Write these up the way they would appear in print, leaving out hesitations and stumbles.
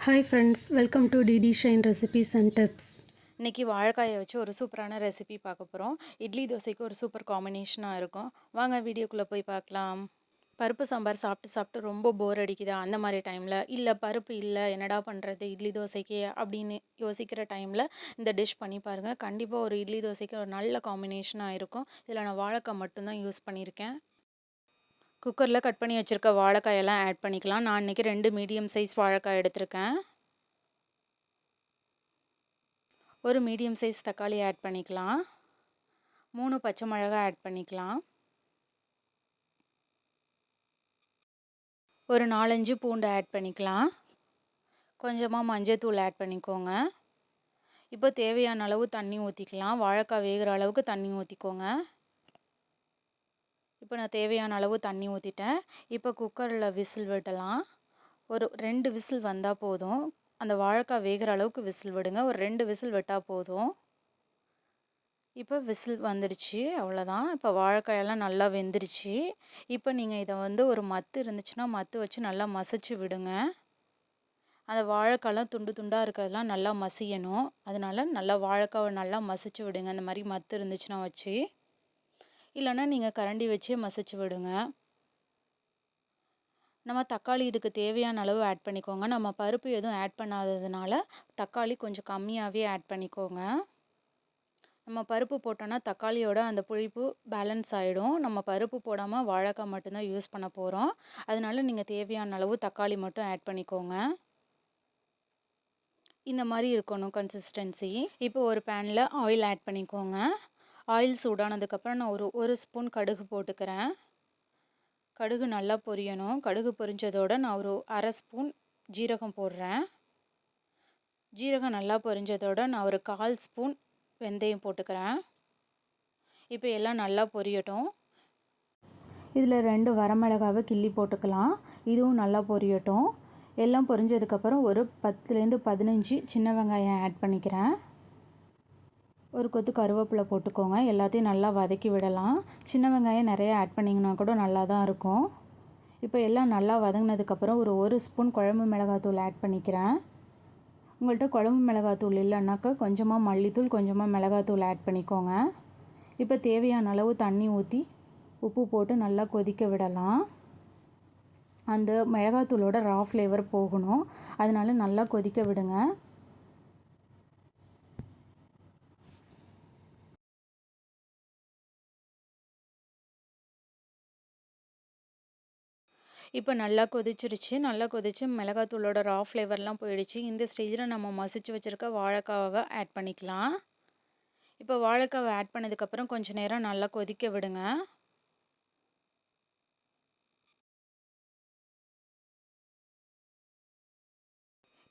Hi friends, welcome to DD Shine recipes and tips. இன்றைக்கி வாழைக்காயை வச்சு ஒரு சூப்பரான ரெசிபி பார்க்க போகிறோம். இட்லி தோசைக்கு ஒரு சூப்பர் காம்பினேஷனாக இருக்கும். வாங்க வீடியோக்குள்ளே போய் பார்க்கலாம். பருப்பு சாம்பார் சாப்பிட்டு சாப்பிட்டு ரொம்ப போர் அடிக்குதா அந்த மாதிரி டைமில், இல்லை பருப்பு இல்லை என்னடா பண்ணுறது இட்லி தோசைக்கு அப்படின்னு யோசிக்கிற டைமில் இந்த டிஷ் பண்ணி பாருங்கள். கண்டிப்பாக ஒரு இட்லி தோசைக்கு ஒரு நல்ல காம்பினேஷனாக இருக்கும். இதில் நான் வாழைக்காய் மட்டும்தான் யூஸ் பண்ணியிருக்கேன். குக்கரில் கட் பண்ணி வச்சுருக்க வாழைக்காயெல்லாம் ஆட் பண்ணிக்கலாம். நான் இன்றைக்கி 2 மீடியம் சைஸ் வாழைக்காய் எடுத்திருக்கேன். ஒரு மீடியம் சைஸ் தக்காளி ஆட் பண்ணிக்கலாம். 3 பச்சை மிளகாய் ஆட் பண்ணிக்கலாம். ஒரு 4-5 பூண்டு ஆட் பண்ணிக்கலாம். கொஞ்சமாக மஞ்சள்தூள் ஆட் பண்ணிக்கோங்க. இப்போ தேவையான அளவு தண்ணி ஊற்றிக்கலாம். வாழைக்காய் வேகிற அளவுக்கு தண்ணி ஊற்றிக்கோங்க. இப்போ நான் தேவையான அளவு தண்ணி ஊற்றிட்டேன். இப்போ குக்கரில் விசில் விடலாம். ஒரு 2 விசில் வந்தால் போதும். அந்த வாழைக்காய் வேகிற அளவுக்கு விசில் விடுங்க. ஒரு 2 விசில் விட்டால் போதும். இப்போ விசில் வந்துடுச்சு, அவ்வளோதான். இப்போ வாழைக்காயெல்லாம் நல்லா வெந்துருச்சு. இப்போ நீங்கள் இதை ஒரு மத்து இருந்துச்சுன்னா மத்து வச்சு நல்லா மசிச்சு விடுங்க. அந்த வாழைக்காயெல்லாம் துண்டு துண்டாக இருக்கிறதெல்லாம் நல்லா மசியணும். அதனால நல்லா வாழைக்காவை நல்லா மசிச்சு விடுங்க. அந்த மாதிரி மத்து இருந்துச்சுன்னா வச்சு, இல்லைன்னா நீங்கள் கரண்டி வச்சே மசிச்சு விடுங்க. நம்ம தக்காளி இதுக்கு தேவையான அளவு ஆட் பண்ணிக்கோங்க. நம்ம பருப்பு எதுவும் ஆட் பண்ணாததுனால தக்காளி கொஞ்சம் கம்மியாகவே ஆட் பண்ணிக்கோங்க. நம்ம பருப்பு போட்டோன்னா தக்காளியோட அந்த புளிப்பு பேலன்ஸ் ஆகிடும். நம்ம பருப்பு போடாமல் வாழைக்காய் மட்டும்தான் யூஸ் பண்ண போகிறோம். அதனால நீங்கள் தேவையான அளவு தக்காளி மட்டும் ஆட் பண்ணிக்கோங்க. இந்த மாதிரி இருக்கணும் கன்சிஸ்டன்சி. இப்போ ஒரு பேனில் ஆயில் ஆட் பண்ணிக்கோங்க. ஆயில் சூடானதுக்கப்புறம் நான் ஒரு ஸ்பூன் கடுகு போட்டுக்கிறேன். கடுகு நல்லா பொரியணும். கடுகு பொரிஞ்சதோடு நான் ஒரு அரை ஸ்பூன் ஜீரகம் போடுறேன். ஜீரகம் நல்லா பொரிஞ்சதோடு நான் ஒரு 1/4 ஸ்பூன் வெந்தயம் போட்டுக்கிறேன். இப்போ எல்லாம் நல்லா பொரியட்டும். இதில் 2 வரமிளகாவை கிள்ளி போட்டுக்கலாம். இதுவும் நல்லா பொரியட்டும். எல்லாம் பொரிஞ்சதுக்கப்புறம் ஒரு 10லேருந்து 15 சின்ன வெங்காயம் ஆட் பண்ணிக்கிறேன். ஒரு கொத்து கருவேப்பிலை போட்டுக்கோங்க. எல்லாத்தையும் நல்லா வதக்கி விடலாம். சின்ன வெங்காயம் நிறைய ஆட் பண்ணிங்கன்னா கூட நல்லா தான் இருக்கும். இப்போ எல்லாம் நல்லா வதங்கினதுக்கப்புறம் ஒரு ஸ்பூன் குழம்பு மிளகாத்தூள் ஆட் பண்ணிக்கிறேன். உங்கள்கிட்ட குழம்பு மிளகாத்தூள் இல்லைன்னாக்கா கொஞ்சமாக மல்லித்தூள் கொஞ்சமாக மிளகாத்தூள் ஆட் பண்ணிக்கோங்க. இப்போ தேவையான அளவு தண்ணி ஊற்றி உப்பு போட்டு நல்லா கொதிக்க விடலாம். அந்த மிளகாத்தூளோட ரா ஃப்ளேவர் போகணும். அதனால நல்லா கொதிக்க விடுங்க. இப்போ நல்லா கொதிச்சிருச்சு. நல்லா கொதித்து மிளகாத்தூளோட ரா ஃப்ளேவர்லாம் போயிடுச்சு. இந்த ஸ்டேஜில் நம்ம மசிச்சு வச்சுருக்க வாழைக்காவை ஆட் பண்ணிக்கலாம். இப்போ வாழைக்காவை ஆட் பண்ணதுக்கப்புறம் கொஞ்சம் நேரம் நல்லா கொதிக்க விடுங்க.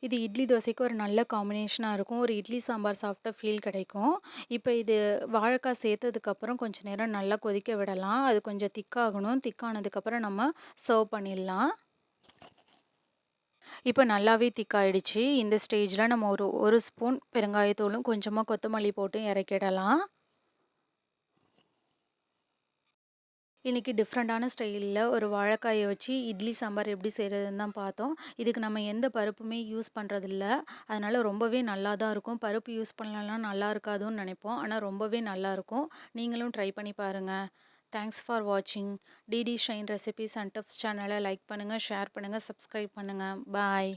இது இட்லி தோசைக்கு ஒரு நல்ல காம்பினேஷனாக இருக்கும். ஒரு இட்லி சாம்பார் சாப்பிட்ட ஃபீல் கிடைக்கும். இப்போ இது வாழைக்காய் சேர்த்ததுக்கப்புறம் கொஞ்சம் நேரம் நல்லா கொதிக்க விடலாம். அது கொஞ்சம் திக்காகணும். திக்கானதுக்கப்புறம் நம்ம சர்வ் பண்ணிடலாம். இப்போ நல்லாவே திக்காயிடுச்சு. இந்த ஸ்டேஜில் நம்ம ஒரு ஸ்பூன் பெருங்காயத்தூளும் கொஞ்சமாக கொத்தமல்லி போட்டு இறக்கிடலாம். இன்றைக்கி டிஃப்ரெண்ட்டான ஸ்டைலில் ஒரு வாழைக்காயை வச்சு இட்லி சாம்பார் எப்படி செய்கிறதுன்னு தான் பார்த்தோம். இதுக்கு நம்ம எந்த பருப்புமே யூஸ் பண்ணுறதில்ல. அதனால் ரொம்பவே நல்லா தான் இருக்கும். பருப்பு யூஸ் பண்ணலன்னா நல்லா இருக்காதுன்னு நினைப்போம். ஆனால் ரொம்பவே நல்லாயிருக்கும். நீங்களும் ட்ரை பண்ணி பாருங்கள். தேங்க்ஸ் ஃபார் வாட்சிங். DD Shine recipes and tips சேனலை லைக் பண்ணுங்கள், ஷேர் பண்ணுங்கள், சப்ஸ்கிரைப் பண்ணுங்கள். பாய்.